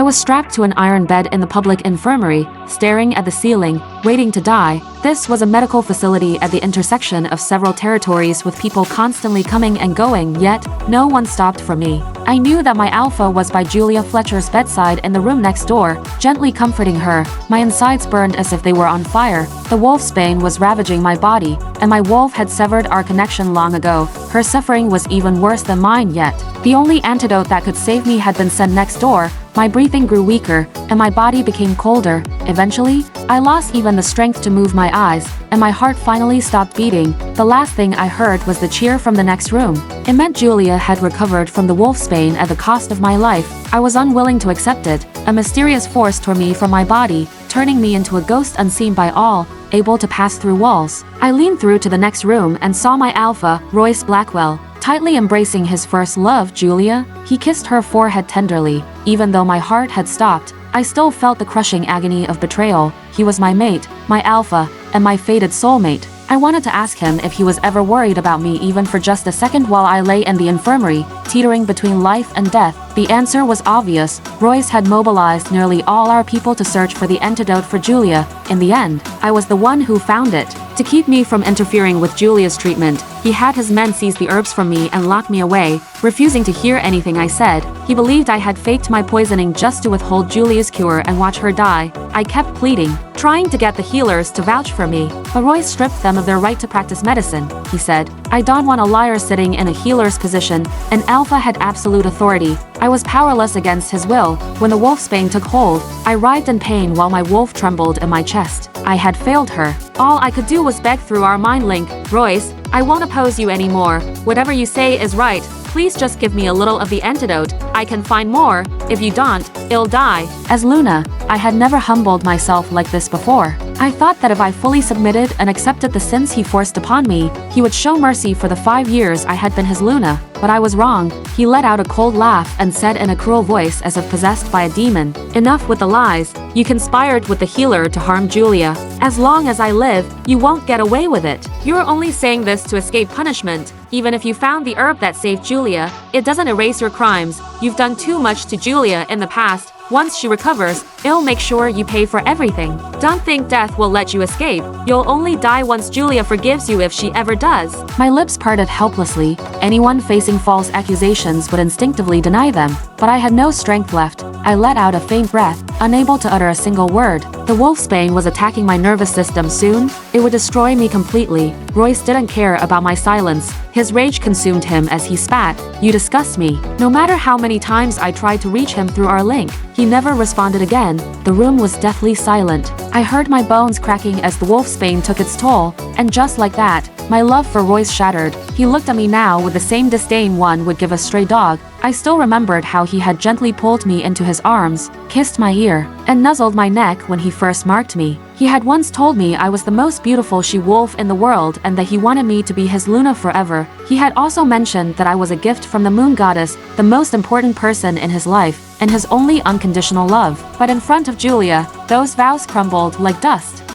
was strapped to an iron bed in the public infirmary, staring at the ceiling, waiting to die. This was a medical facility at the intersection of several territories with people constantly coming and going, yet no one stopped for me. I knew that my alpha was by Julia Fletcher's bedside in the room next door, gently comforting her. My insides burned as if they were on fire. The wolfsbane was ravaging my body, and my wolf had severed our connection long ago. Her suffering was even worse than mine yet. The only antidote that could save me had been sent next door. My breathing grew weaker, and my body became colder. Eventually, I lost even the strength to move my eyes, and my heart finally stopped beating. The last thing I heard was the cheer from the next room. It meant Julia had recovered from the wolfsbane at the cost of my life. I was unwilling to accept it. A mysterious force tore me from my body, turning me into a ghost unseen by all, able to pass through walls. I leaned through to the next room and saw my alpha, Royce Blackwell, tightly embracing his first love, Julia. He kissed her forehead tenderly. Even though my heart had stopped, I still felt the crushing agony of betrayal. He was my mate, my alpha, and my fated soulmate. I wanted to ask him if he was ever worried about me even for just a second while I lay in the infirmary, teetering between life and death. The answer was obvious. Royce had mobilized nearly all our people to search for the antidote for Julia. In the end, I was the one who found it. To keep me from interfering with Julia's treatment, he had his men seize the herbs from me and lock me away, refusing to hear anything I said. He believed I had faked my poisoning just to withhold Julia's cure and watch her die. I kept pleading, trying to get the healers to vouch for me, but Royce stripped them of their right to practice medicine. He said, "I don't want a liar sitting in a healer's position." An alpha had absolute authority. I was powerless against his will. When the wolfsbane took hold, I writhed in pain while my wolf trembled in my chest. I had failed her. All I could do was beg through our mind link, "Royce, I won't oppose you anymore. Whatever you say is right. Please just give me a little of the antidote. I can find more. If you don't, I'll die." As Luna, I had never humbled myself like this before. I thought that if I fully submitted and accepted the sins he forced upon me, he would show mercy for the 5 years I had been his Luna. But I was wrong. He let out a cold laugh and said in a cruel voice as if possessed by a demon, "Enough with the lies. You conspired with the healer to harm Julia. As long as I live, you won't get away with it. You're only saying this to escape punishment. Even if you found the herb that saved Julia, it doesn't erase your crimes. You've done too much to Julia in the past. Once she recovers, I'll make sure you pay for everything. Don't think death will let you escape. You'll only die once Julia forgives you if she ever does." My lips parted helplessly. Anyone facing false accusations would instinctively deny them, but I had no strength left. I let out a faint breath, unable to utter a single word. The wolfsbane was attacking my nervous system soon. It would destroy me completely. Royce didn't care about my silence. His rage consumed him as he spat, "You disgust me." No matter how many times I tried to reach him through our link, he never responded again. The room was deathly silent. I heard my bones cracking as the wolfsbane took its toll, and just like that, my love for Royce shattered. He looked at me now with the same disdain one would give a stray dog. I still remembered how he had gently pulled me into his arms, kissed my ear, and nuzzled my neck when he first marked me. He had once told me I was the most beautiful she-wolf in the world and that he wanted me to be his Luna forever. He had also mentioned that I was a gift from the moon goddess, the most important person in his life, and his only unconditional love. But in front of Julia, those vows crumbled like dust.